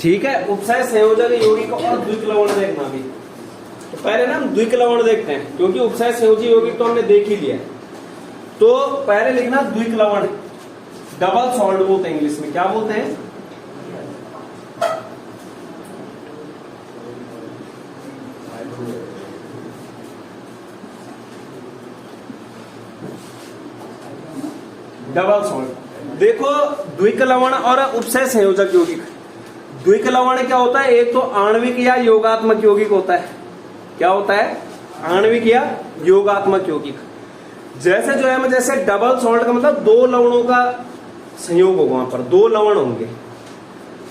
ठीक है। उपसय संयोजक यौगिक और द्विक लवण देखना भी। तो पहले ना हम द्विक लवण देखते हैं, क्योंकि उपसय संयोजी यौगिक तो हमने देख ही लिया है। तो पहले लिखना द्विक लवण, डबल सॉल्ट बोलते हैं इंग्लिश में। क्या बोलते हैं? Double salt. देखो द्विक लवण और उपसय संयोजक यौगिक। द्विक लवण क्या होता है? एक तो आणविक या योगात्मक यौगिक होता है। क्या होता है? आणविक या योगात्मक यौगिक। जैसे जो है, जैसे डबल सॉल्ट का मतलब दो लवणों का संयोग होगा, वहां पर दो लवण होंगे।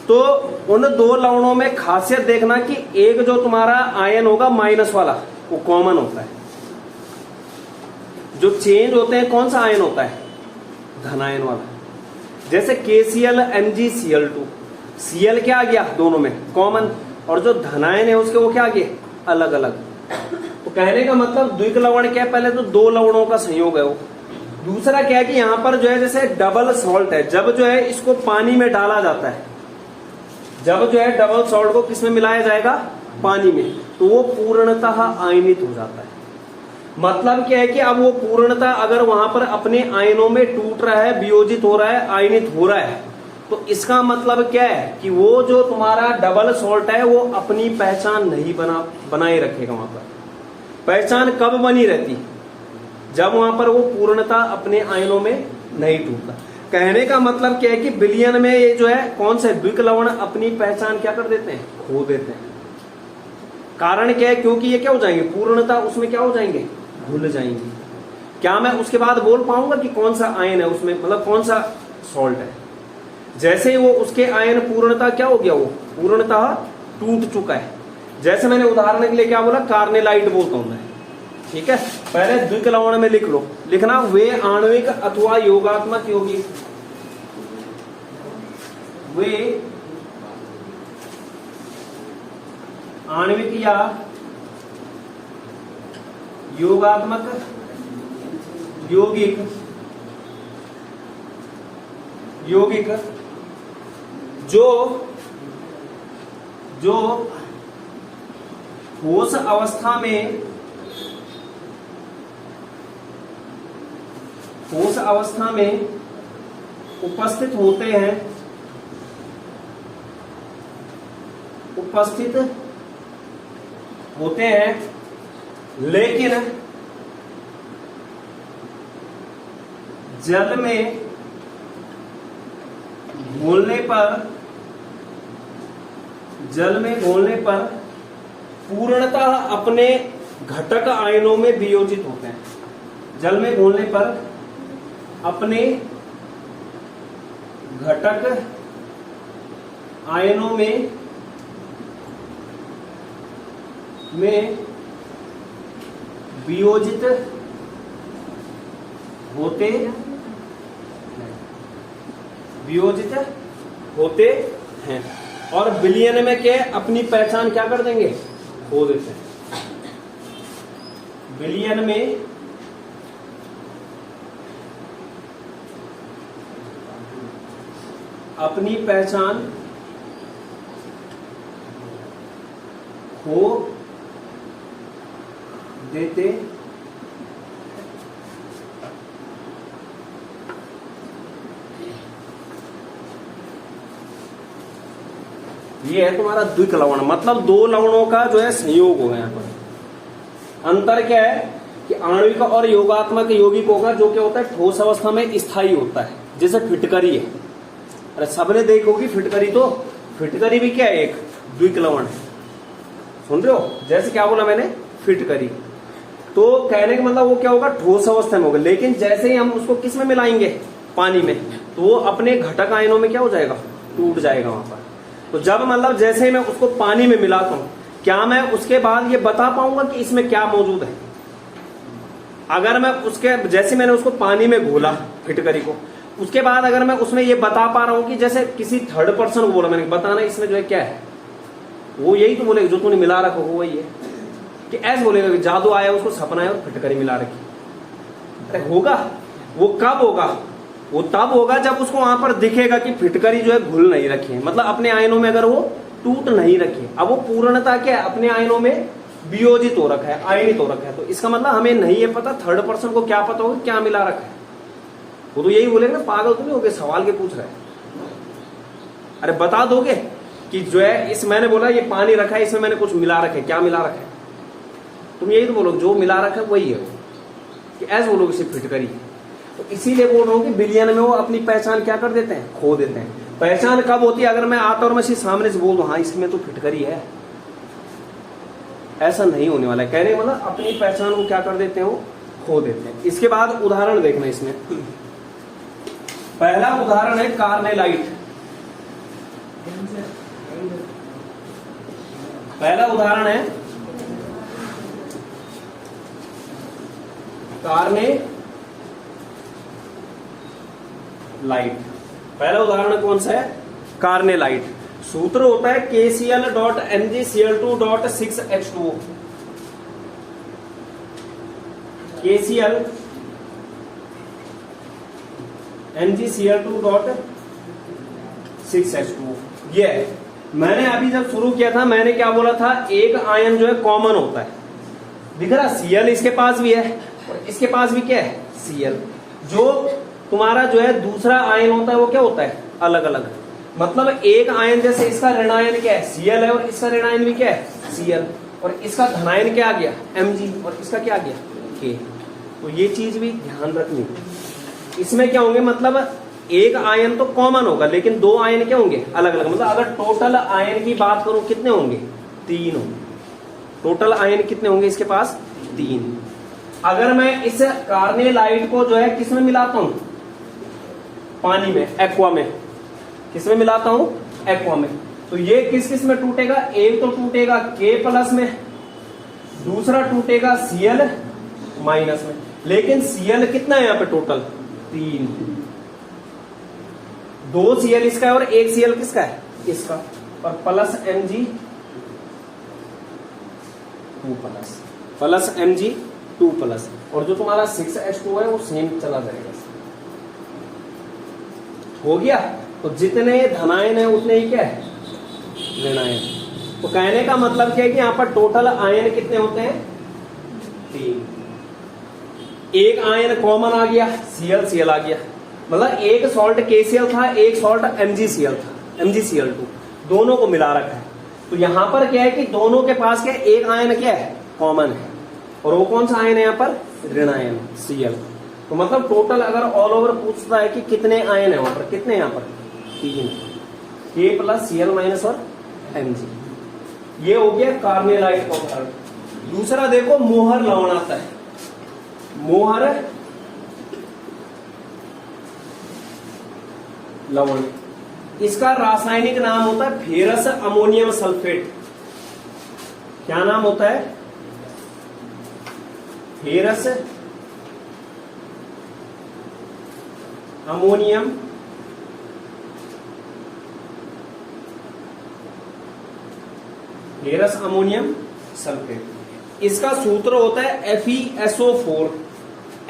तो उन दो लवणों में खासियत देखना कि एक जो तुम्हारा आयन होगा माइनस वाला, वो कॉमन होता है। जो चेंज होते हैं, कौन सा आयन होता है? धनायन वाला। जैसे KCl MgCl2, Cl क्या आ गया? दोनों में कॉमन, और जो धनायन है उसके वो क्या आ गए? अलग अलग। तो कहने का मतलब द्विक लवण क्या है? पहले तो दो लवणों का संयोग है वो। दूसरा क्या है कि यहां पर जो है जैसे डबल सॉल्ट है, जब जो है इसको पानी में डाला जाता है, जब जो है डबल सॉल्ट को किसमें मिलाया जाएगा? पानी में, तो वो पूर्णतः आयनित हो जाता है। मतलब क्या है कि अब वो पूर्णतः अगर वहां पर अपने आयनों में टूट रहा है, वियोजित हो रहा है, आयनित हो रहा है, तो इसका मतलब क्या है कि वो जो तुम्हारा डबल सॉल्ट है वो अपनी पहचान नहीं बनाए रखेगा। वहां पर पहचान कब बनी रहती? जब वहां पर वो पूर्णतः अपने आयनों में नहीं टूटता। कहने का मतलब क्या है कि विलयन में ये जो है कौन से द्विक लवण अपनी पहचान क्या कर देते हैं? खो देते हैं। कारण क्या है? क्योंकि ये क्या हो जाएंगे? पूर्णतः उसमें क्या हो जाएंगे? घुल जाएंगे। क्या मैं उसके बाद बोल पाऊंगा कि कौन सा आयन है उसमें, मतलब कौन सा सॉल्ट है? जैसे ही वो उसके आयन पूर्णतः क्या हो गया? वो पूर्णतः टूट चुका है। जैसे मैंने उदाहरण के लिए क्या बोला? कार्नेलाइट बोलता हूं मैं। ठीक है, पहले द्विक लवण में लिख लो। लिखना वे आणविक अथवा योगात्मक यौगिक, वे आणविक या योगात्मक यौगिक जो ठोस अवस्था में उपस्थित होते हैं, लेकिन जल में घोलने पर पूर्णतः अपने घटक आयनों में वियोजित होते हैं। जल में घोलने पर अपने घटक आयनों में वियोजित होते हैं। और विलयन में क्या है? अपनी पहचान क्या कर देंगे? खो देते हैं। विलयन में अपनी पहचान खो देते ये है तुम्हारा द्विक लवण, मतलब दो लवणों का जो है संयोग होगा। यहाँ पर अंतर क्या है कि आणविक और योगात्मक यौगिक होगा जो क्या होता है? ठोस अवस्था में स्थायी होता है। जैसे फिटकरी है, अरे सबने देखी होगी फिटकरी। तो फिटकरी भी क्या है? एक द्विक लवण है। सुन रहे हो? जैसे क्या बोला मैंने? फिटकरी। तो कहने का मतलब वो क्या होगा? ठोस अवस्था में होगा। लेकिन जैसे ही हम उसको किस में मिलाएंगे? पानी में, तो वो अपने घटक आयनों में क्या हो जाएगा? टूट जाएगा वहां पर। तो जब मतलब जैसे ही मैं उसको पानी में मिलाता हूं, क्या मैं उसके बाद ये बता पाऊंगा कि इसमें क्या मौजूद है? अगर मैं उसके जैसे मैंने उसको पानी में घोला फिटकरी को, उसके बाद अगर मैं उसमें ये बता पा रहा हूं कि जैसे किसी थर्ड पर्सन को बोला मैंने, बताना इसमें जो है क्या है, वो यही तो बोलेगा जो तूने मिला रखा हो वही है। कि ऐसे बोलेगा कि जादू आया, उसको सपना है और फिटकरी मिला रखी। अरे होगा, वो कब होगा? वो तब होगा जब उसको वहां पर दिखेगा कि फिटकरी जो है घुल नहीं रखी है, मतलब अपने आयनों में अगर वो टूट नहीं रखी है। अब वो पूर्णता क्या है, अपने आयनों में वियोजित हो रखा है, आयनित हो रखा है। तो इसका मतलब हमें नहीं है पता, थर्ड पर्सन को क्या पता होगा क्या मिला रखा है। वो तो यही बोलेगा ना, पागल तो नहीं हो गए, सवाल के पूछ रहे हैं। अरे बता दोगे कि जो है इस, मैंने बोला ये पानी रखा है, इसमें मैंने कुछ मिला रखा है, क्या मिला रखा है? तुम यही तो बोलोगे, जो मिला रखा है वही है वो, कि ऐसे बोलोगे सिर्फ फिटकरी। तो इसीलिए बोल रहा हूँ कि बिलियन में वो अपनी पहचान क्या कर देते हैं, खो देते हैं। पहचान कब होती है, अगर मैं आता और मैं सामने से बोल दूं हाँ इसमें तो फिटकरी है। ऐसा नहीं होने वाला है, कहने मतलब अपनी पहचान को क्या कर देते हैं, वो खो देते हैं। इसके बाद उदाहरण देखना इसमें। पहला उदाहरण है कार्नेलाइट। पहला उदाहरण है कार्नेलाइट। पहला उदाहरण कौन सा है, कार्नेलाइट। सूत्र होता है KCl.MgCl2.6H2O। KCl MgCl2.6H2O ये है। मैंने अभी जब शुरू किया था मैंने क्या बोला था, एक आयन जो है कॉमन होता है, दिख रहा Cl इसके पास भी है और इसके पास भी क्या है Cl। जो तुम्हारा जो है दूसरा आयन होता है वो क्या होता है, अलग अलग। मतलब एक आयन जैसे इसका ऋणायन क्या है Cl है और इसका ऋणायन भी क्या है Cl, और इसका धनायन क्या आ गया Mg और इसका क्या आ गया K। तो ये चीज भी ध्यान रखनी। इसमें क्या होंगे, मतलब एक आयन तो कॉमन होगा लेकिन दो आयन क्या होंगे अलग अलग। मतलब अगर टोटल आयन की बात करूं कितने होंगे, 3 होंगे। टोटल आयन कितने होंगे इसके पास, 3। अगर मैं इस कार्नेलाइट को जो है किसमें मिलाता हूं, पानी में, एक्वा में। किसमें मिलाता हूं, एक्वा में। तो ये किस किस में टूटेगा, एक तो टूटेगा K+ में, दूसरा टूटेगा Cl- में। लेकिन Cl कितना है यहाँ पे टोटल, 3। 2 Cl इसका है और 1 Cl किसका है, इसका, और प्लस Mg2+, प्लस Mg2+, और जो तुम्हारा 6H2 है वो सेम चला जाएगा। हो गया। तो जितने धनायन है उतने ही क्या है ऋणायन। तो कहने का मतलब क्या है कि यहां पर टोटल आयन कितने होते हैं, 3। एक आयन कॉमन आ गया Cl आ गया, मतलब एक सॉल्ट KCl था, एक सॉल्ट MgCl था, MgCl2, दोनों को मिला रखा है। तो यहां पर क्या है कि दोनों के पास क्या है, एक आयन क्या है कॉमन है, और वो कौन सा आयन है यहाँ पर, ऋणायन Cl। तो मतलब टोटल अगर ऑल ओवर पूछता है कि कितने आयन है वहां पर, कितने यहाँ पर, 3, K+Cl- और Mg। ये हो गया कार्नेलाइट का उदाहरण। दूसरा देखो, मोहर लवण आता है। मोहर लवण, इसका रासायनिक नाम होता है फेरस अमोनियम सल्फेट। क्या नाम होता है, ferrous ammonium ferrous ammonium sulphate. इसका सूत्र होता है FeSO4,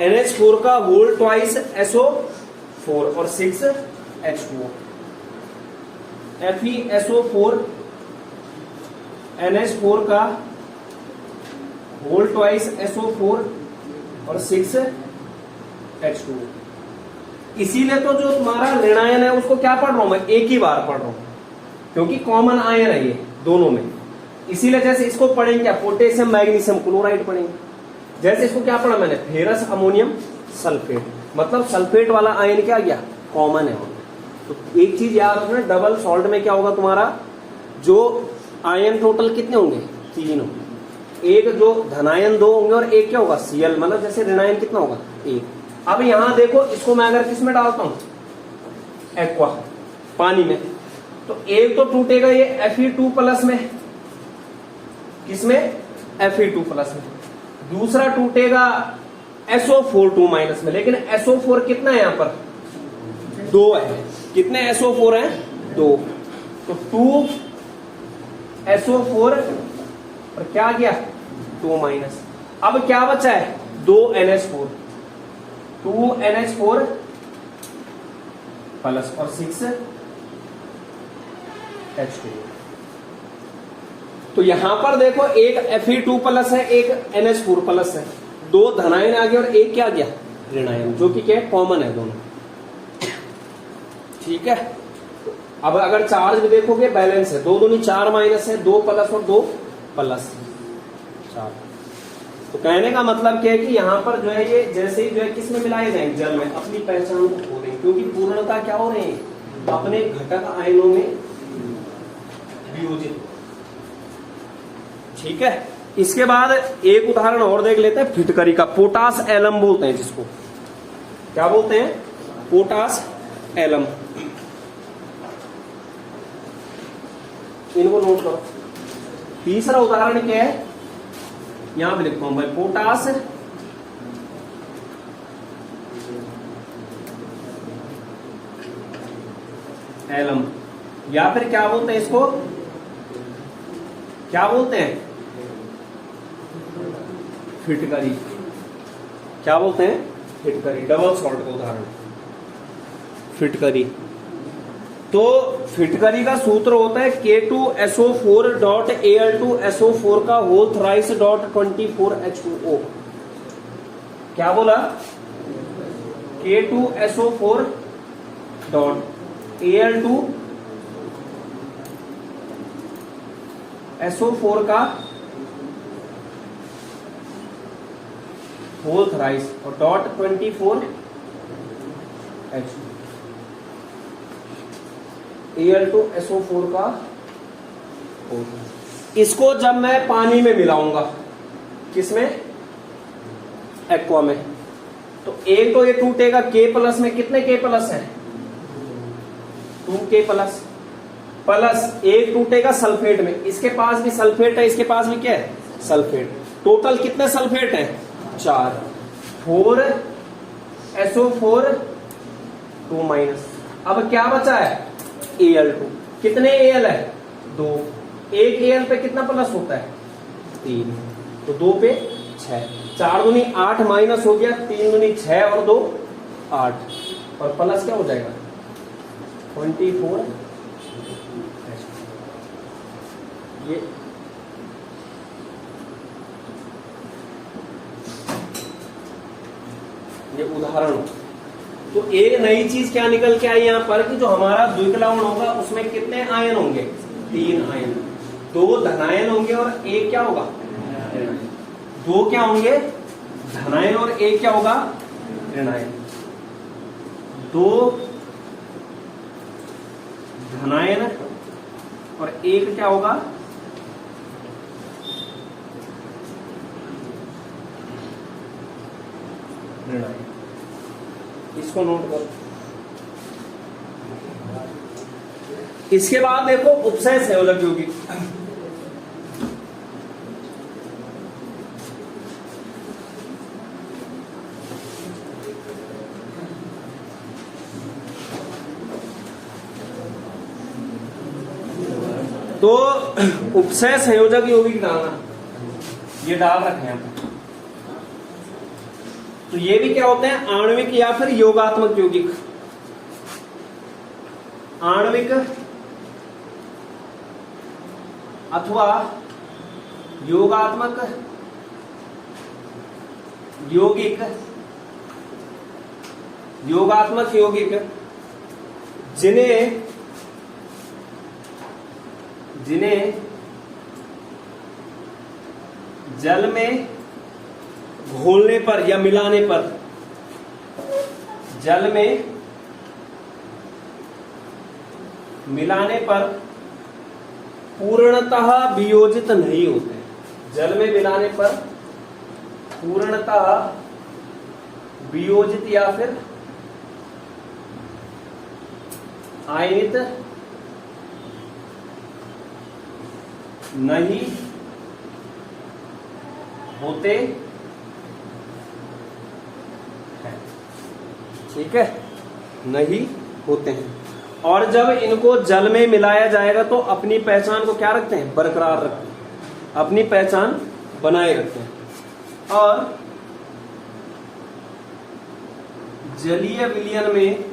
NH4 का होल ट्वाइस SO4 और 6H2O। FeSO4 NH4 का होल ट्वाइस SO4 और 6H2O। इसीलिए तो जो तुम्हारा ऋणायन है उसको क्या पढ़ रहा हूं मैं, एक ही बार पढ़ रहा हूं, क्योंकि कॉमन आयन है ये दोनों में। इसीलिए जैसे इसको पढ़ेंगे क्या, पोटेशियम मैग्नीशियम क्लोराइड पढ़ेंगे। जैसे इसको क्या पढ़ा मैंने, फेरस अमोनियम सल्फेट, मतलब सल्फेट वाला आयन क्या गया, कॉमन है। तो एक चीज याद रखना, डबल सॉल्ट में क्या होगा तुम्हारा, जो आयन टोटल कितने होंगे, 3 होंगे। एक जो धनायन 2 होंगे और एक क्या होगा Cl, मतलब जैसे ऋणायन कितना होगा, 1। अब यहां देखो, इसको मैं अगर किस में डालता हूं, एक्वा, पानी में, तो एक तो टूटेगा ये Fe2+ में, किसमें, Fe2+ में। दूसरा टूटेगा SO4 में, लेकिन SO4 कितना है यहां पर, 2 है। कितने SO4 हैं, 2। तो 2SO4 और क्या गया, 2-। अब क्या बचा है, 2NH4, 2NH4 प्लस और 6H2। तो यहां पर देखो एक Fe2 प्लस है, एक NH4 प्लस है, दो धनायन आ गए और एक क्या गया ऋणायन, जो कि क्या है कॉमन है दोनों। ठीक है, अब अगर चार्ज भी देखोगे बैलेंस है, 2 दूनी 4 माइनस है, 2 प्लस और 2 प्लस 4। तो कहने का मतलब क्या है कि यहां पर जो है ये जैसे ही जो है किसमें मिलाए जाएंगे, जल में, अपनी पहचान को खो देंगे, क्योंकि पूर्णता क्या हो रहे हैं, अपने घटक आयनों में वियोजित। ठीक है, इसके बाद एक उदाहरण और देख लेते हैं फिटकरी का। पोटास एलम बोलते हैं जिसको, क्या बोलते हैं, पोटास एलम। इनको नोट करो। तीसरा उदाहरण क्या है, यहां पे लिखता हूं भाई, पोटास एलम, या फिर क्या बोलते हैं इसको, क्या बोलते हैं, फिटकरी। क्या बोलते हैं, फिटकरी, डबल सॉल्ट का उदाहरण फिटकरी। तो फिटकरी का सूत्र होता है K2SO4.Al2SO4 का होल थ्राइस डॉट 24H2O। क्या बोला, K2SO4 डॉट Al2SO4 का होल थ्राइस और डॉट 24H2 Al2SO4 का। इसको जब मैं पानी में मिलाऊंगा, किसमें, एक्वा में, तो एक तो ये टूटेगा, K प्लस में कितने K प्लस है, 2K प्लस, प्लस एक टूटेगा सल्फेट में, इसके पास भी सल्फेट है, इसके पास भी क्या है सल्फेट। टोटल कितने सल्फेट है, 4, 4SO4 2 माइनस। अब क्या बचा है, Al2, कितने Al है, 2, एक Al पे कितना प्लस होता है, 3, तो 2 पे 6, 4 दूनी 8 माइनस हो गया, 3 दूनी 6 और 2 8, और प्लस क्या हो जाएगा 24। ये उदाहरण। तो एक नई चीज क्या निकल के आई यहां पर कि जो हमारा द्विकलवण होगा उसमें कितने आयन होंगे, 3 आयन, 2 धनायन होंगे और एक क्या होगा, 2 क्या होंगे धनायन और एक क्या होगा ऋणायन। 2 धनायन और एक क्या होगा ऋणायन। इसको नोट करो। इसके बाद देखो उपसय संयोजक यौगिक। तो उपसय संयोजक यौगिक डालना, ये डाल रखे हैं। तो ये भी क्या होते हैं, आणविक या फिर योगात्मक यौगिक। आणविक अथवा योगात्मक यौगिक, योगात्मक यौगिक जिन्हें जल में घोलने पर या मिलाने पर, जल में मिलाने पर पूर्णतः वियोजित नहीं होते। जल में मिलाने पर पूर्णतः वियोजित या फिर आयनित नहीं होते हैं। ठीक है, नहीं होते हैं। और जब इनको जल में मिलाया जाएगा तो अपनी पहचान को क्या रखते हैं, बरकरार रखते हैं, अपनी पहचान बनाए रखते हैं। और जलीय विलयन में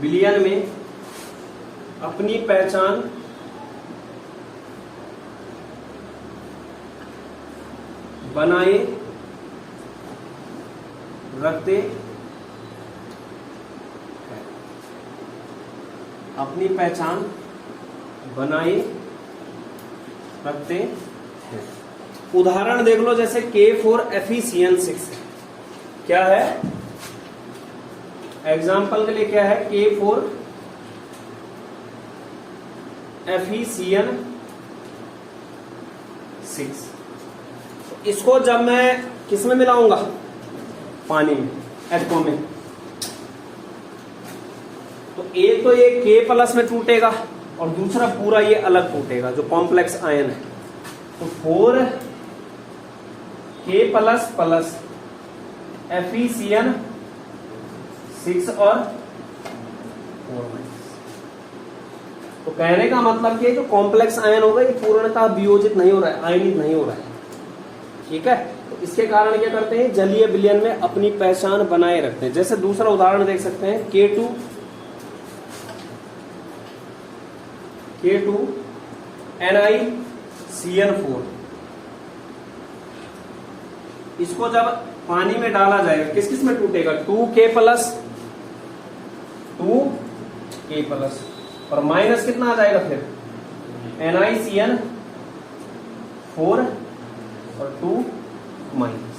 विलयन में अपनी पहचान बनाए रखते हैं। अपनी पहचान बनाए रखते हैं। उदाहरण देख लो, जैसे K4FeCN6 क्या है, एग्जाम्पल के लिए क्या है, K4FeCN6। इसको जब मैं किस में मिलाऊंगा, पानी में, H2O में, तो एक तो ये K+ में टूटेगा और दूसरा पूरा ये अलग टूटेगा जो कॉम्प्लेक्स आयन है। तो 4K++ FeCN6 और 4-। तो कहने का मतलब कि जो कॉम्प्लेक्स आयन होगा ये पूर्णतः वियोजित नहीं हो रहा है, आयनित नहीं हो रहा है। ठीक है, तो इसके कारण क्या करते हैं, जलीय विलयन में अपनी पहचान बनाए रखते हैं। जैसे दूसरा उदाहरण देख सकते हैं, K2NiCN4। इसको जब पानी में डाला जाएगा, किस किस में टूटेगा, 2K+ और माइनस कितना आ जाएगा फिर, NiCN4 और 2 माइनस।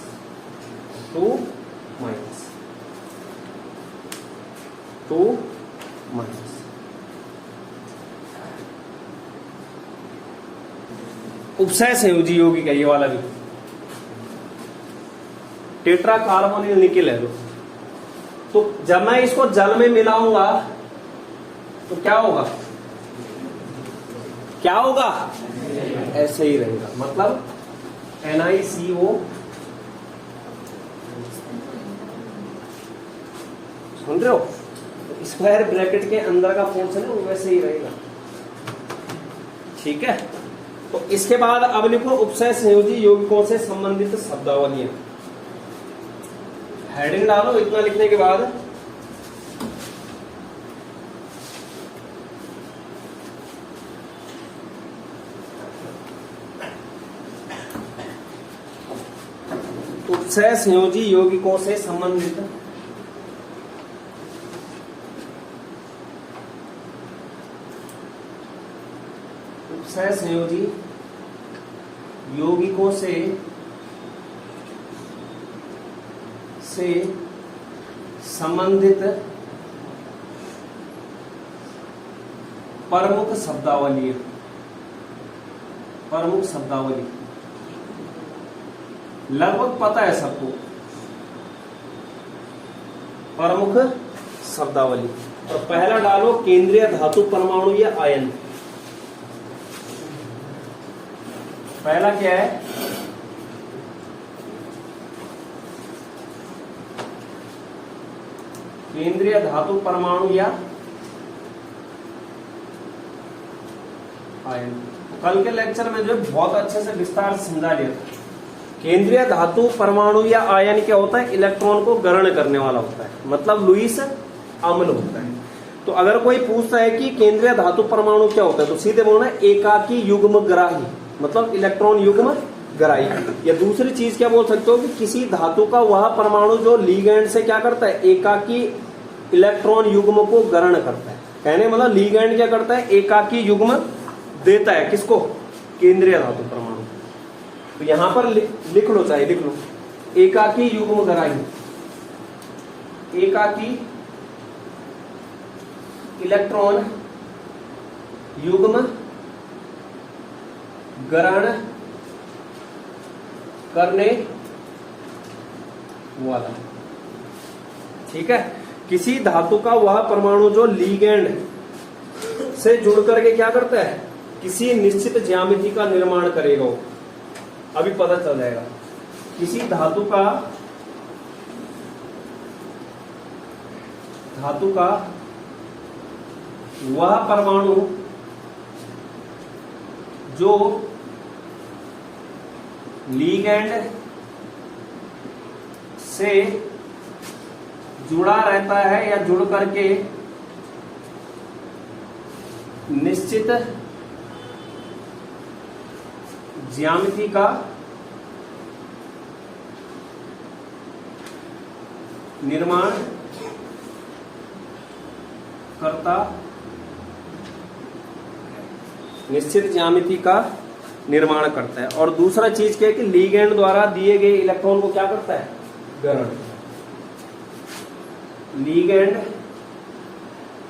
उपसय संयोजी यौगिक है ये वाला भी, टेट्रा कार्बोनिल निकेल है जो। तो जब मैं इसको जल में मिलाऊंगा तो क्या होगा, ऐसे ही रहेगा, मतलब NiCO, सुन रहे हो, तो स्क्वायर ब्रैकेट के अंदर का पोर्शन है वो वैसे ही रहेगा। ठीक है, तो इसके बाद अब लिखो उपसय संयोजी यौगिकों से संबंधित शब्दावलियां। हेडिंग डालो इतना लिखने के बाद। उपसय संयोजी यौगिकों से संबंधित उपसय संयोजी यौगिकों से संबंधित प्रमुख शब्दावली। लगभग पता है सबको, प्रमुख शब्दावली। और पहला डालो केंद्रीय धातु परमाणु या आयन। पहला क्या है, केंद्रीय धातु परमाणु या आयन। कल के लेक्चर में जो बहुत अच्छे से विस्तार से समझा लिया था। केंद्रीय धातु परमाणु या आयन क्या होता है, इलेक्ट्रॉन को ग्रहण करने वाला होता है, मतलब लुईस अम्ल होता है। तो अगर कोई पूछता है कि केंद्रीय धातु परमाणु क्या होता है, तो सीधे बोलना एकाकी युग्म ग्राही, मतलब इलेक्ट्रॉन युग्म ग्राही। या दूसरी चीज क्या बोल सकते हो कि किसी धातु का वह परमाणु जो लिगैंड से क्या करता है, एकाकी इलेक्ट्रॉन युग्म को ग्रहण करता है। कहने मतलब लिगैंड क्या करता है, एकाकी युग्म देता है, किसको, केंद्रीय धातु परमाणु। तो यहां पर लिख लो, चाहे लिख लो, एकाकी युग्म ग्राही, एकाकी इलेक्ट्रॉन युग्म ग्रहण करने वाला। ठीक है, किसी धातु का वह परमाणु जो लिगैंड से जुड़ करके क्या करता है, किसी निश्चित ज्यामिति का निर्माण करेगा। अभी पता चल जाएगा। किसी धातु का वह परमाणु जो लिगैंड से जुड़ा रहता है या जुड़ करके निश्चित ज्यामिति का निर्माण करता, निश्चित ज्यामिति का निर्माण करता है। और दूसरा चीज क्या है कि लिगैंड द्वारा दिए गए इलेक्ट्रॉन को क्या करता है, ग्रहण। लिगैंड,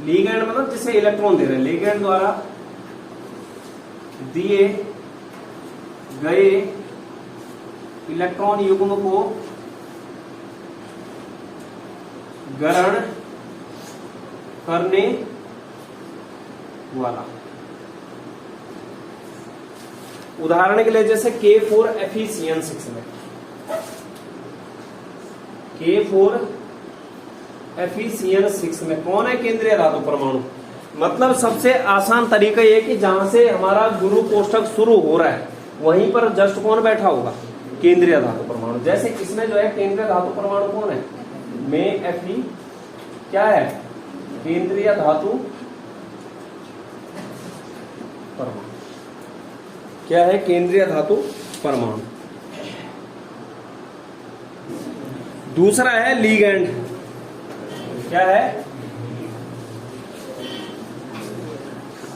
लिगैंड मतलब जिसे इलेक्ट्रॉन दे रहे हैं, लिगैंड द्वारा दिए गए इलेक्ट्रॉन युग्म को ग्रहण करने वाला। उदाहरण के लिए जैसे K4Fe(CN6) में, K4Fe(CN6) में कौन है केंद्रीय धातु परमाणु। मतलब सबसे आसान तरीका यह कि जहां से हमारा गुरु कोष्ठक शुरू हो रहा है वहीं पर जस्ट कौन बैठा होगा, केंद्रीय धातु परमाणु। जैसे इसमें जो है केंद्रीय धातु परमाणु कौन है, में Fe क्या है, केंद्रीय धातु परमाणु। क्या है, केंद्रीय धातु परमाणु। दूसरा है लिगैंड। क्या है,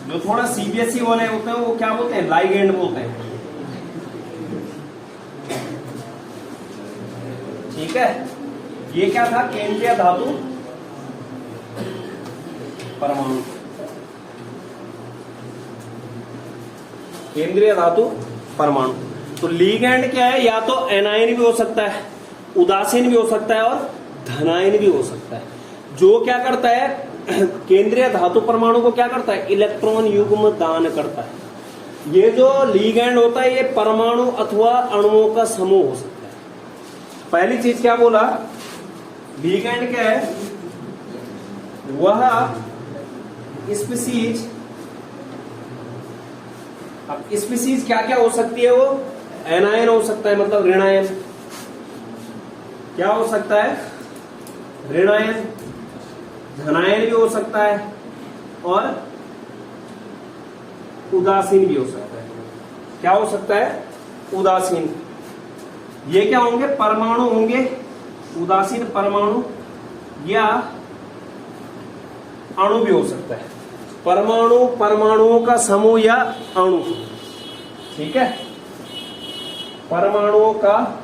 जो थोड़ा सीबीएसई वाले होते हैं वो क्या बोलते हैं, लाइगैंड बोलते हैं। ठीक है, ये क्या था, केंद्रीय धातु परमाणु। केंद्रीय धातु परमाणु। तो लिगैंड क्या है, या तो एनायन भी हो सकता है, उदासीन भी हो सकता है और धनायन भी हो सकता है। जो क्या करता है, केंद्रीय धातु परमाणु को क्या करता है, इलेक्ट्रॉन युग्म दान करता है। ये जो लिगैंड होता है ये परमाणु अथवा अणुओं का समूह हो सकता है। पहली चीज क्या बोला, लिगैंड क्या है, वह स्पीसीज। अब स्पीसीज क्या क्या हो सकती है, वो एनायन हो सकता है, मतलब ऋणायन। क्या हो सकता है, ऋणायन। धनायन भी हो सकता है और उदासीन भी हो सकता है। क्या हो सकता है, उदासीन। ये क्या होंगे, परमाणु होंगे, उदासीन परमाणु या अणु भी हो सकता है। परमाणु, परमाणुओं का समूह या अणु। ठीक है, परमाणुओं का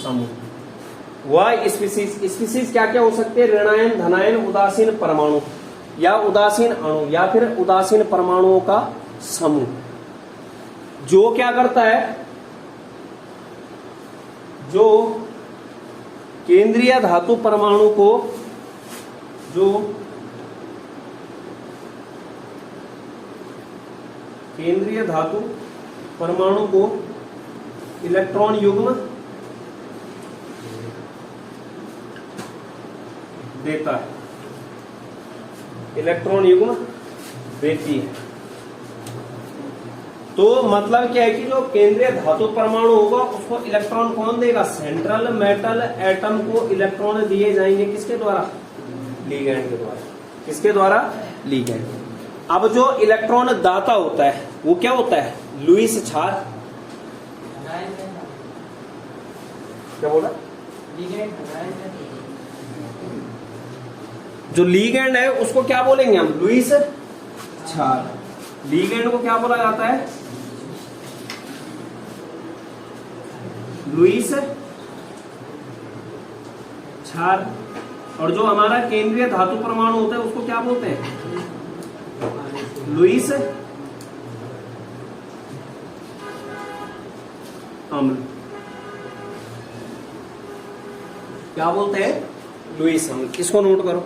समूह। वह स्पीसीज क्या क्या हो सकते हैं, ऋणायन, धनायन, उदासीन परमाणु या उदासीन अणु या फिर उदासीन परमाणुओं का समूह। जो क्या करता है, जो केंद्रीय धातु परमाणु को, जो केंद्रीय धातु परमाणु को इलेक्ट्रॉन युग्म देता है, इलेक्ट्रॉन युग्म देती है। तो मतलब क्या है कि जो केंद्रीय धातु परमाणु होगा उसको इलेक्ट्रॉन कौन देगा, सेंट्रल मेटल एटम को इलेक्ट्रॉन दिए जाएंगे, किसके द्वारा, लिगैंड के द्वारा। किसके द्वारा, लिगैंड। अब जो इलेक्ट्रॉन दाता होता है वो क्या होता है, लुईस क्षार। क्या बोला, जो लिगैंड है उसको क्या बोलेंगे हम, लुईस क्षार। लिगैंड को क्या बोला जाता है, लुईस क्षार। और जो हमारा केंद्रीय धातु परमाणु होता है उसको क्या बोलते हैं, लुईस अम्ल। क्या बोलते हैं, लुईस अम्ल। इसको नोट करो।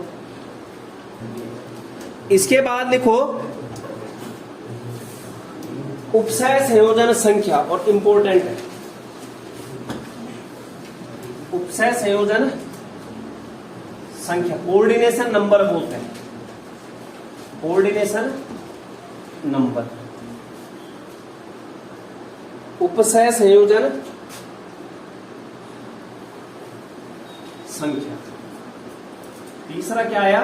इसके बाद लिखो उपसय संयोजन संख्या, और इंपॉर्टेंट है, उपसय संयोजन संख्या, कोऑर्डिनेशन नंबर बोलते हैं, कोऑर्डिनेशन नंबर। उपसय संयोजन संख्या। तीसरा क्या आया,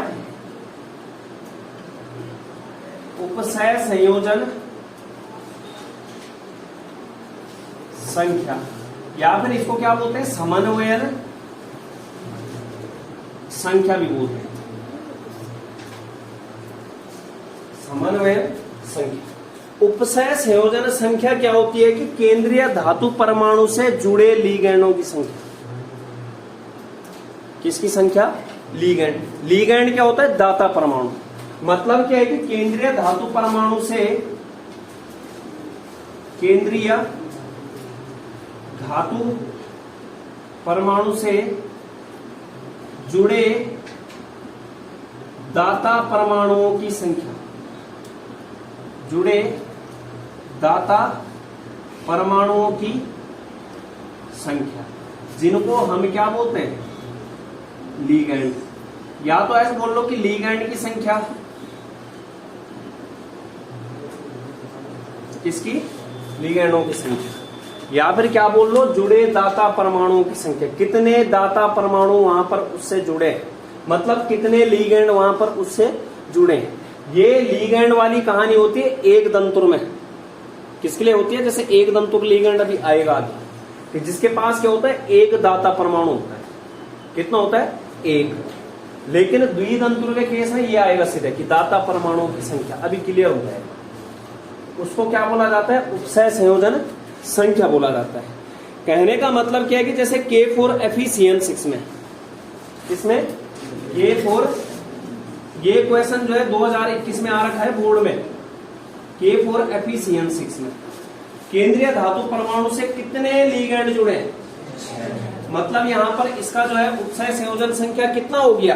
उपसय संयोजन संख्या, या फिर इसको क्या बोलते हैं, समन्वयन संख्या भी बोलते हैं, समन्वयन संख्या। उपसय संयोजन संख्या क्या होती है कि केंद्रीय धातु परमाणु से जुड़े लिगैंडों की संख्या। किसकी संख्या? लिगैंड। लिगैंड क्या होता है? दाता परमाणु। मतलब क्या है कि केंद्रीय धातु परमाणु से, केंद्रीय धातु परमाणु से जुड़े दाता परमाणुओं की संख्या, जुड़े दाता परमाणुओं की संख्या, जिनको हम क्या बोलते हैं? लिगैंड। या तो ऐसे बोल लो कि लिगैंड की संख्या, किसकी? लिगैंडों की संख्या। या फिर क्या बोल लो? जुड़े दाता परमाणुओं की संख्या। कितने दाता परमाणु वहां पर उससे जुड़े, मतलब कितने लिगैंड वहां पर उससे जुड़े। ये लिगैंड वाली कहानी होती है एक दंतुर में। किसके लिए होती है? जैसे एक दंतुर लिगैंड अभी आएगा आगे, कि जिसके पास क्या होता है? एक दाता परमाणु होता है। कितना होता है? एक। लेकिन द्विदंतुर के केस में ये आएगा सीधे कि दाता परमाणुओं की संख्या। अभी क्लियर हो जाएगा। उसको क्या बोला जाता है? उपसय संयोजन संख्या बोला जाता है। कहने का मतलब क्या है कि जैसे K4FeCN6 में, इसमें K4, ये क्वेश्चन जो है 2021 में आ रखा है बोर्ड में, K4FeCN6 में केंद्रीय धातु परमाणु से कितने लिगैंड जुड़े हैं। मतलब यहां पर इसका जो है उपसय संयोजन संख्या कितना हो गया?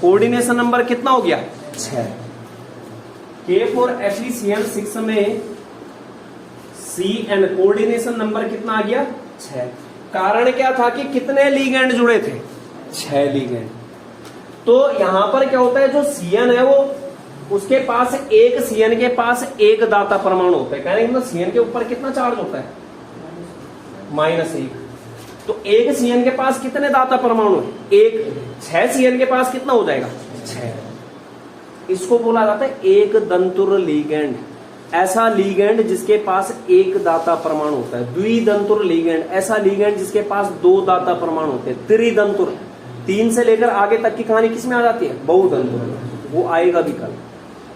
कोऑर्डिनेशन नंबर कितना हो गया? 6। K4FeCN6 में CN कोऑर्डिनेशन नंबर कितना आ गया? 6। कारण क्या था कि कितने लिगैंड जुड़े थे? 6 लिगैंड। तो यहां पर क्या होता है? जो CN है वो, उसके पास एक CN के पास एक दाता परमाणु होता है। कहने मतलब CN के ऊपर कितना चार्ज होता है? -1। तो एक CN के पास कितने दाता परमाणु है? एक। 6 CN के पास कितना हो जाएगा? 6। इसको बोला जाता है एक दंतुर लिगैंड। ऐसा लिगैंड जिसके पास एक दाता परमाणु होता है। द्विदंतुर लिगैंड, ऐसा लिगैंड जिसके पास 2 दाता परमाणु होते हैं। त्रिदंतुर, 3 से लेकर आगे तक की कहानी किसमें आ जाती है? बहुदंतुर। वो आएगा भी कल।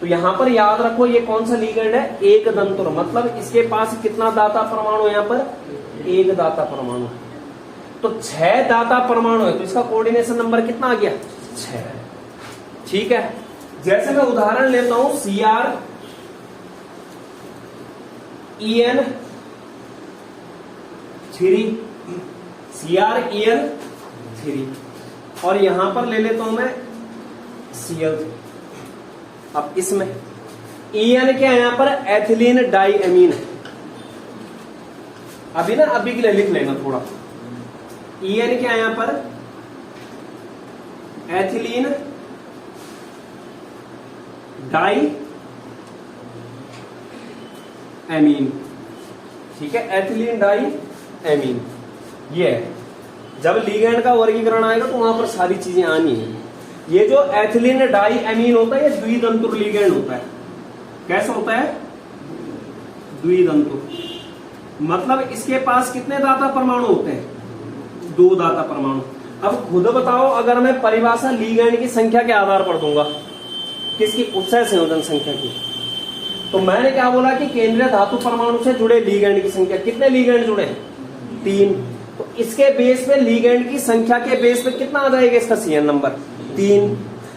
तो यहां पर याद रखो ये कौन सा लिगैंड है? एक दंतुर। मतलब इसके पास कितना दाता परमाणु है? यहां पर एक दाता परमाणु है। तो 6 दाता परमाणु है, तो इसका कोऑर्डिनेशन नंबर कितना आ गया? 6। ठीक है। जैसे मैं उदाहरण लेता हूं CrEN3, CrEN3, और यहां पर ले लेता हूं मैं Cl3। अब इसमें EN क्या है? यहां पर एथिलीन डाइएमीन है। अभी के लिए लिख लेना थोड़ा। EN क्या है यहां पर? Ethylene diamine. ठीक है, एथिलीन डाइएमीन ये है। जब लिगैंड का वर्गीकरण आएगा तो वहां पर सारी चीजें आनी है। ये जो एथिलीन डाइएमीन होता है ये द्विदंतुर लिगैंड होता है। कैसा होता है? द्विदंतुर। मतलब इसके पास कितने दाता परमाणु होते हैं? 2 दाता परमाणु। अब खुद बताओ, अगर मैं परिभाषा लिगैंड की संख्या के आधार पर दूंगा, किसकी? उपसय संयोजन संख्या की, तो मैंने क्या बोला कि केंद्रीय धातु परमाणु से जुड़े लिगैंड की संख्या। कितने लिगैंड जुड़े? 3। तो इसके बेस पे, लिगैंड की संख्या के बेस पे कितना आ जाएगा इसका CN नंबर? 3।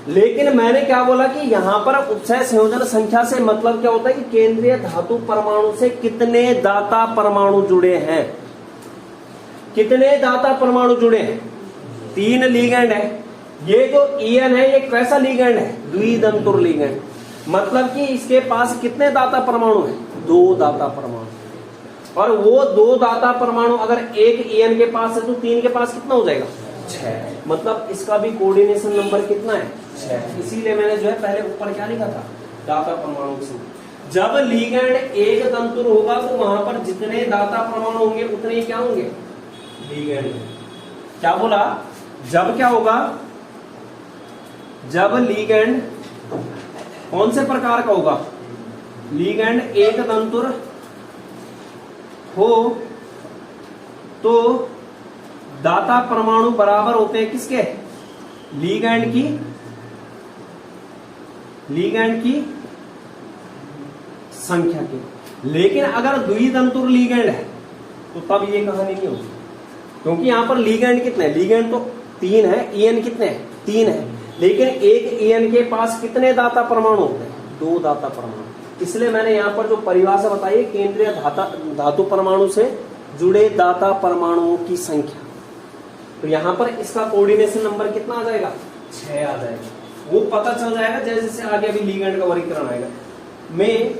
लेकिन मैंने क्या बोला कि यहां पर उपसय संयोजन संख्या से मतलब क्या होता है कि केंद्रीय धातु परमाणु से कितने दाता परमाणु जुड़े हैं। कितने दाता परमाणु जुड़े हैं? 3 लिगैंड है। ये जो EN है ये कैसा लिगैंड है? द्विदंतुर लिगैंड। मतलब कि इसके पास कितने दाता परमाणु है? 2 दाता परमाणु। और वो 2 दाता परमाणु अगर एक EN के पास है तो 3 के पास कितना हो जाएगा? 6। मतलब इसका भी कोऑर्डिनेशन नंबर कितना है? 6। इसीलिए मैंने जो है पहले ऊपर क्या लिखा था? दाता परमाणु की संख्या। जब लिगैंड एक दंतुर होगा तो वहां पर जितने दाता परमाणु होंगे उतने ही क्या होंगे? लिगैंड। क्या बोला? जब क्या होगा? जब लिगैंड कौन से प्रकार का होगा? लीगैंड एक तंतुर हो तो दाता परमाणु बराबर होते हैं किसके? लीगैंड की संख्या के। लेकिन अगर द्वितंतुर लीगैंड है तो तब ये कहानी नहीं होगी, क्योंकि यहां पर लीगैंड कितने हैं? लीगैंड तो 3 है, ईएन कितने हैं? 3 है, लेकिन एक ईएन के पास कितने दाता परमाणु होते हैं? 2 दाता परमाणु। इसलिए मैंने यहां पर जो परिभाषा बताई है, केंद्रीय धातु परमाणु से जुड़े दाता परमाणुओं की संख्या। तो यहां पर इसका कोऑर्डिनेशन नंबर कितना आ जाएगा? 6 आ जाएगा। वो पता चल जाएगा जैसे जैसे आगे अभी लीगैंड का वर्गीकरण आएगा। में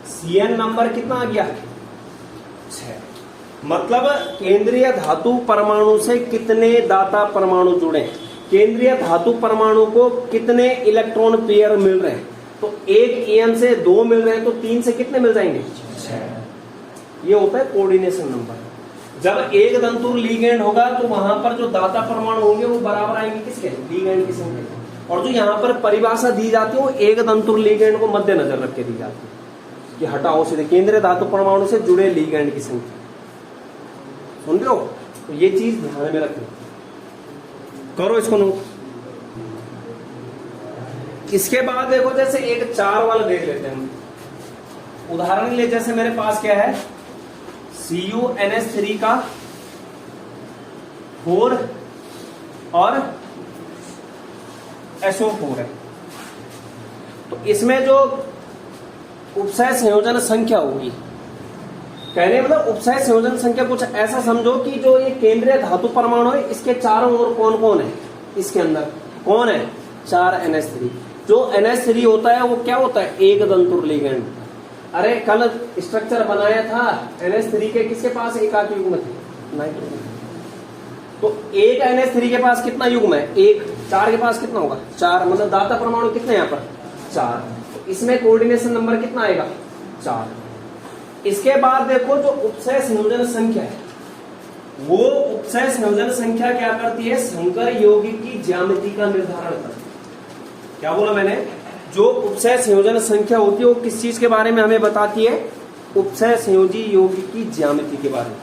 सीएन नंबर कितना आ गया? 6। मतलब केंद्रीय धातु परमाणु से कितने दाता परमाणु जुड़े, केंद्रीय धातु परमाणु को कितने इलेक्ट्रॉन पेयर मिल रहे हैं। तो एक ईएन से 2 मिल रहे हैं, तो 3 से कितने मिल जाएंगे? 6। ये होता है कोऑर्डिनेशन नंबर। जब एक तंतुर लीगैंड होगा तो वहां पर जो दाता परमाणु होंगे वो बराबर आएंगे किसके? लीगैंड की संख्या। और जो यहाँ पर परिभाषा दी जाती है वो एक तंतुर लीगैंड को मद्देनजर रख के दी जाती है कि हटाओ सीधे केंद्रीय धातु परमाणु से जुड़े लीगैंड की संख्या। सुन रहे हो? तो ये चीज ध्यान में रखनी, करो इसको नोट। इसके बाद देखो, जैसे एक 4 वाला देख लेते हैं हम। उदाहरण के लिए जैसे मेरे पास क्या है, CuNH3 का 4 और SO4 है। तो इसमें जो उपसय संयोजन संख्या होगी, कहने मतलब उपसय संयोजन संख्या कुछ ऐसा समझो कि जो ये केंद्रीय धातु परमाणु है इसके चारों ओर कौन कौन है, इसके अंदर कौन है? 4 NH3। जो NH3 होता है वो क्या होता है? एक तंतुर लीगैंड। अरे कल स्ट्रक्चर बनाया था NH3 के, किसके पास एकाकी युग्म थे? नाइट्रोजन। तो एक NH3 के पास कितना युग्म है? 1। 4 के पास कितना होगा? 4। मतलब दाता परमाणु कितने यहाँ पर? 4। तो इसमें कोऑर्डिनेशन नंबर कितना आएगा? 4। इसके बाद देखो जो उपसय संयोजन संख्या है, वो उपसय संयोजन संख्या क्या करती है? संकर यौगिक की ज्यामिति का निर्धारण करती है। क्या बोला मैंने? जो उपसय संयोजन संख्या होती है वो किस चीज के बारे में हमें बताती है? उपसय संयोजी यौगिक की ज्यामिति के बारे में।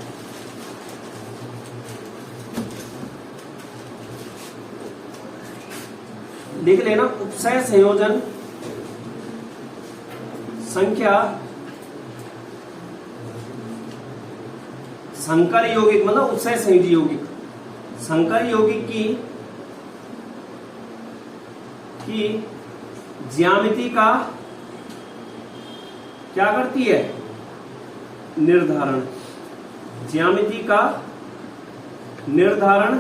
लिख लेना, उपसय संयोजन संख्या संकर यौगिक मतलब उपसय संयोजी यौगिक, संकर यौगिक की ज्यामिति का क्या करती है? निर्धारण। ज्यामिति का निर्धारण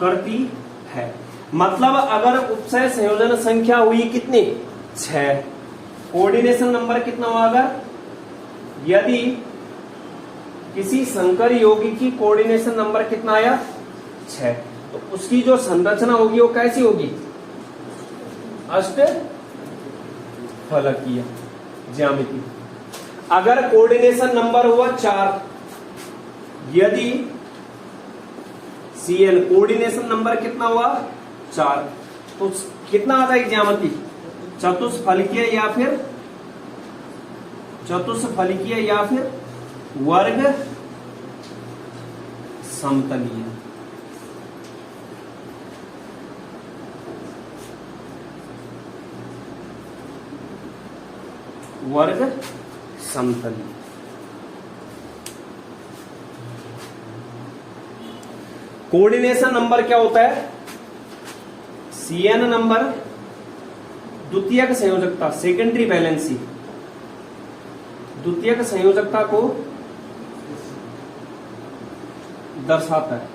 करती है। मतलब अगर उपसय संयोजन संख्या हुई कितनी? 6। कोऑर्डिनेशन नंबर कितना हुआ? अगर यदि किसी संकर यौगिक की कोऑर्डिनेशन नंबर कितना आया? 6, तो उसकी जो संरचना होगी वो कैसी होगी? अष्टफलकीय ज्यामिति। अगर कोऑर्डिनेशन नंबर हुआ 4, यदि Cl कोऑर्डिनेशन नंबर कितना हुआ? 4, तो कितना आ जाएगी ज्यामिति? चतुष्फलकीय या फिर वर्ग समतलीय। वर्ग समतलीय। कोऑर्डिनेशन नंबर क्या होता है? Cn नंबर द्वितीयक संयोजकता, सेकेंडरी वैलेंसी, द्वितीयक संयोजकता को दर्शाता है।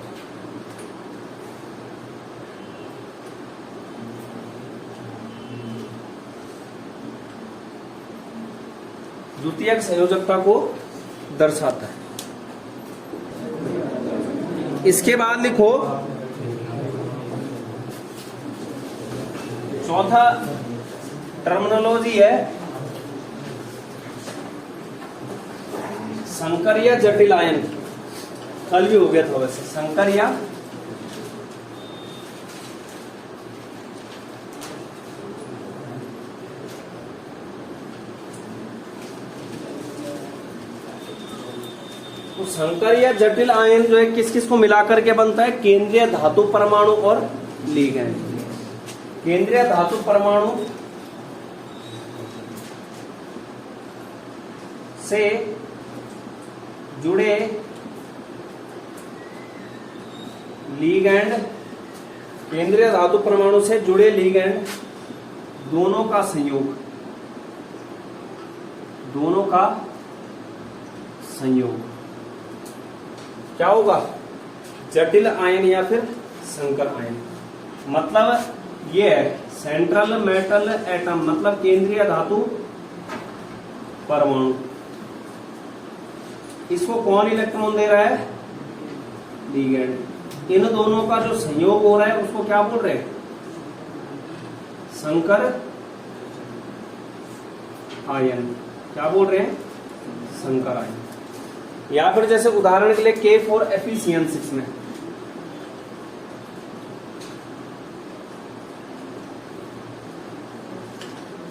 द्वितीयक संयोजकता को दर्शाता है। इसके बाद लिखो चौथा टर्मिनोलॉजी है संकरीय जटिल आयन। कल भी हो गया था वैसे, संकरीय तो संकर या जटिल आयन जो है किस किस को मिलाकर के बनता है? केंद्रीय धातु परमाणु और लिगैंड। केंद्रीय धातु परमाणु से जुड़े लिगैंड, केंद्रीय धातु परमाणु से जुड़े लिगैंड दोनों का संयोग, दोनों का संयोग क्या होगा? जटिल आयन या फिर संकर आयन। मतलब ये है सेंट्रल मेटल एटम, मतलब केंद्रीय धातु परमाणु। इसको कौन इलेक्ट्रॉन दे रहा है? लिगैंड। इन दोनों का जो संयोग हो रहा है उसको क्या बोल रहे हैं? संकर आयन। क्या बोल रहे हैं? संकर आयन। या फिर जैसे उदाहरण के लिए K4Fe(CN6) में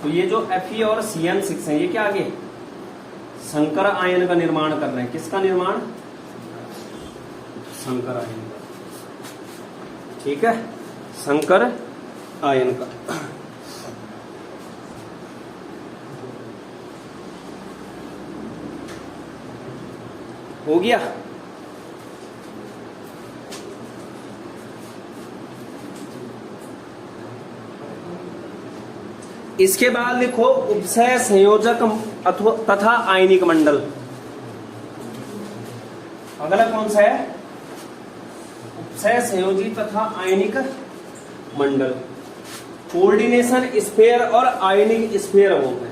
तो ये जो Fe और CN6 है ये क्या आगे संकर आयन का निर्माण कर रहे हैं। किसका निर्माण? संकर आयन का। ठीक है, संकर आयन का। हो गया। इसके बाद लिखो उपसय संयोजक अथवा तथा आयनिक मंडल। अगला कौन सा है? उपसय संयोजी तथा आयनिक मंडल। कोऑर्डिनेशन स्फीयर और आयनिक स्फीयर बोलते हैं।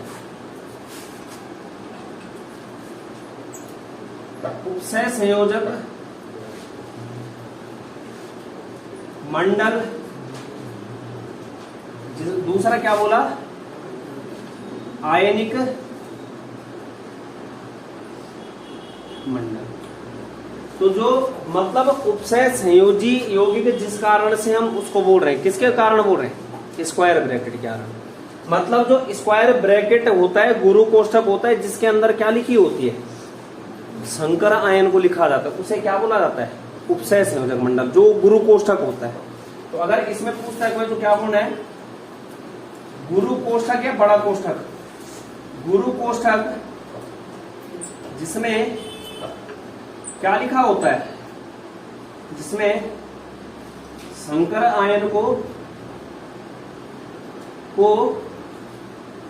उपसय संयोजक मंडल, दूसरा क्या बोला? आयनिक मंडल। तो जो मतलब उपसय संयोजी यौगिक जिस कारण से हम उसको बोल रहे हैं, किसके कारण बोल रहे हैं? स्क्वायर ब्रैकेट के कारण। मतलब जो स्क्वायर ब्रैकेट होता है, गुरु कोष्ठक होता है, जिसके अंदर क्या लिखी होती है? संकर आयन को लिखा जाता है, उसे क्या बोला जाता है? उपसय संयोजक मंडल, जो गुरु कोष्ठक होता है। तो अगर इसमें पूछता है कोई तो क्या बोलना है? गुरु कोष्ठक या बड़ा कोष्ठक? गुरु कोष्ठक जिसमें क्या लिखा होता है? जिसमें संकर आयन को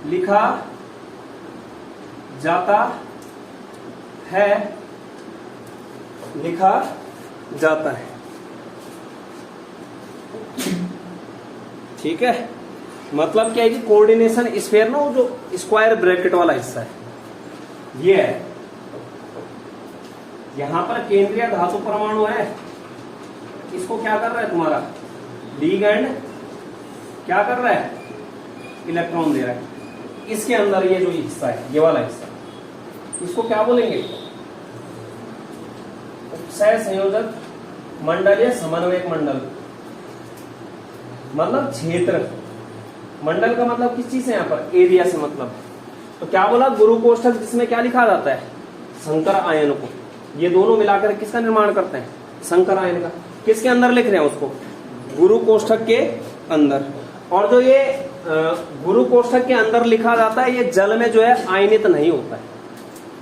लिखा जाता है, लिखा जाता है। ठीक है, मतलब क्या है कि कोऑर्डिनेशन स्फीयर ना, वो जो स्क्वायर ब्रैकेट वाला हिस्सा है ये है। यहां पर केंद्रीय धातु परमाणु है, इसको क्या कर रहा है तुम्हारा लिगैंड? क्या कर रहा है? इलेक्ट्रॉन दे रहा है। इसके अंदर ये जो हिस्सा है, ये वाला हिस्सा, इसको क्या बोलेंगे? उपसय संयोजक मंडल या समन्वयक मंडल। मतलब क्षेत्र, मंडल का मतलब किस चीज से? यहाँ पर एरिया से मतलब। तो क्या बोला? गुरु कोष्ठक जिसमें क्या लिखा जाता है? संकर आयन को। ये दोनों मिलाकर किसका निर्माण करते हैं? संकर आयन का। किसके अंदर लिख रहे हैं उसको? गुरु कोष्ठक के अंदर। और जो ये गुरु कोष्ठक के अंदर लिखा जाता है, ये जल में जो है आयनित नहीं होता है।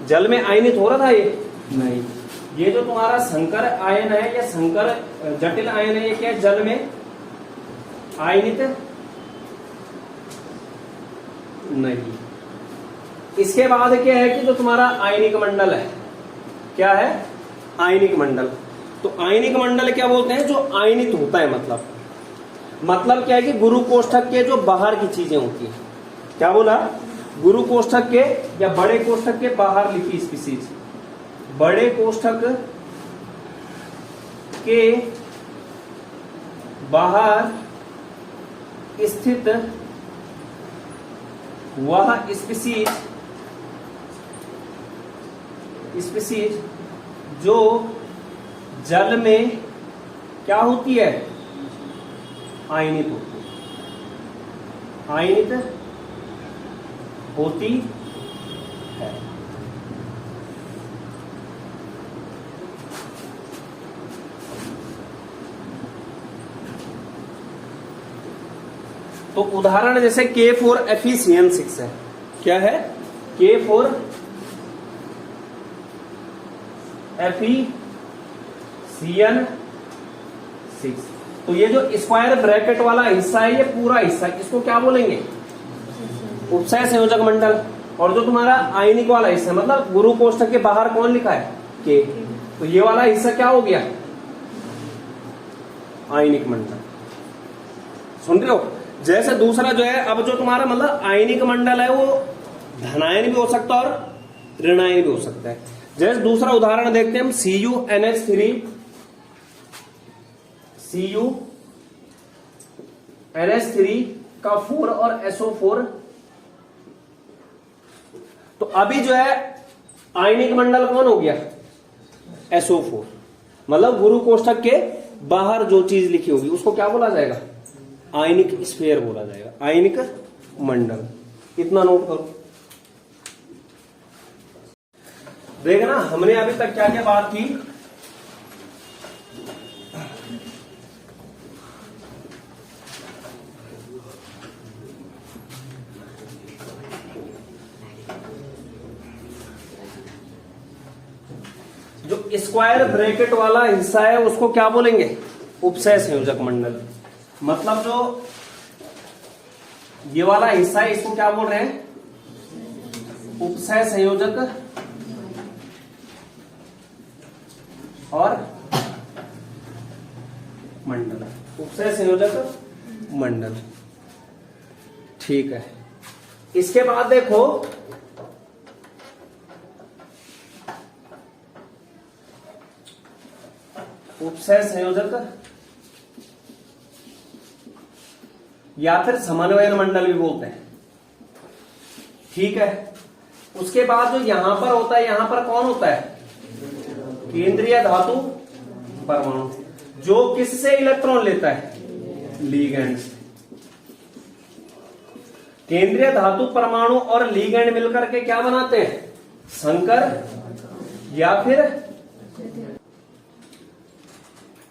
जल में आयनित हो रहा था ये? नहीं। ये जो तुम्हारा संकर आयन है या संकर जटिल आयन है, ये क्या है? जल में आयनित नहीं। इसके बाद क्या है कि जो तुम्हारा आयनिक मंडल है, क्या है? आयनिक मंडल। तो आयनिक मंडल क्या बोलते हैं? जो आयनित होता है। मतलब क्या है कि गुरु कोष्ठक के जो बाहर की चीजें होती है। क्या बोला? गुरु कोष्ठक के या बड़े कोष्ठक के बाहर लिखी स्पीसीज। बड़े कोष्ठक के बाहर स्थित वह स्पीसीज जो जल में क्या होती है? आयनित होती है। आयनित होती है। तो उदाहरण जैसे K4FeCN6 है, क्या है K4FeCN6। तो ये जो स्क्वायर ब्रैकेट वाला हिस्सा है, ये पूरा हिस्सा, इसको क्या बोलेंगे? उपसय संयोजक मंडल। और जो तुम्हारा आयनिक वाला हिस्सा मतलब गुरु कोष्ठक के बाहर कौन लिखा है? के। तो ये वाला हिस्सा क्या हो गया? आयनिक मंडल। सुन रहे हो? जैसे दूसरा जो है, अब जो तुम्हारा मतलब आयनिक मंडल है वो धनायन भी हो सकता है और ऋणायन भी हो सकता है। जैसे दूसरा उदाहरण देखते हैं हम, CuNH3 का 4 और SO4। तो अभी जो है आयनिक मंडल कौन हो गया? SO4। मतलब गुरु कोष्ठक के बाहर जो चीज लिखी होगी उसको क्या बोला जाएगा? आयनिक स्फीयर बोला जाएगा, आयनिक मंडल। इतना नोट करो। देखना हमने अभी तक क्या क्या बात की। जो स्क्वायर ब्रैकेट वाला हिस्सा है उसको क्या बोलेंगे? उपसय संयोजक मंडल। मतलब जो ये वाला हिस्सा है इसको क्या बोल रहे हैं? उपसय संयोजक और मंडल, उपसय संयोजक मंडल। ठीक है। इसके बाद देखो उपसय संयोजक या फिर समन्वयन मंडल भी बोलते हैं। ठीक है। उसके बाद जो यहां पर होता है, यहां पर कौन होता है? केंद्रीय धातु परमाणु, जो किससे इलेक्ट्रॉन लेता है? लीगैंड से। केंद्रीय धातु परमाणु और लीगैंड मिलकर के क्या बनाते हैं? संकर या फिर।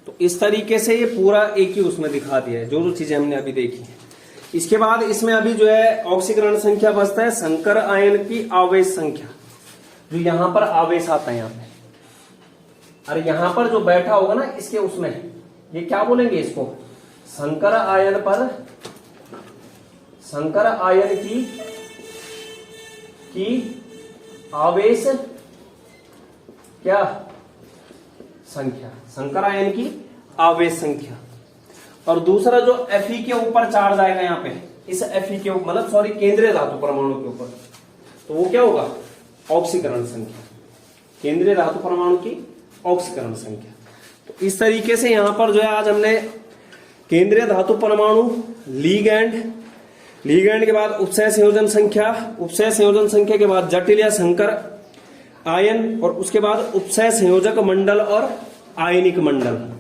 तो इस तरीके से ये पूरा एक ही उसमें दिखा दिया है, जो जो चीजें हमने अभी देखी है। इसके बाद इसमें अभी जो है ऑक्सीकरण संख्या बचता है संकर आयन की आवेश संख्या, जो यहां पर आवेश आता है यहां पे। अरे यहां पर जो बैठा होगा ना इसके उसमें, ये क्या बोलेंगे इसको? संकर आयन पर, संकर आयन की आवेश क्या संख्या, संकर आयन की आवेश संख्या। और दूसरा जो Fe के ऊपर चार्ज आएगा यहाँ पे, इस Fe के ऊपर मतलब सॉरी केंद्रीय धातु परमाणु के ऊपर, तो वो क्या होगा? ऑक्सीकरण संख्या, केंद्रीय धातु परमाणु की ऑक्सीकरण संख्या। तो इस तरीके से यहां पर जो है आज हमने केंद्रीय धातु परमाणु, लीगैंड के बाद उपसय संयोजन संख्या, उपसय संयोजन संख्या के बाद जटिल या संकर आयन, और उसके बाद उपसय संयोजक मंडल और आयनिक मंडल।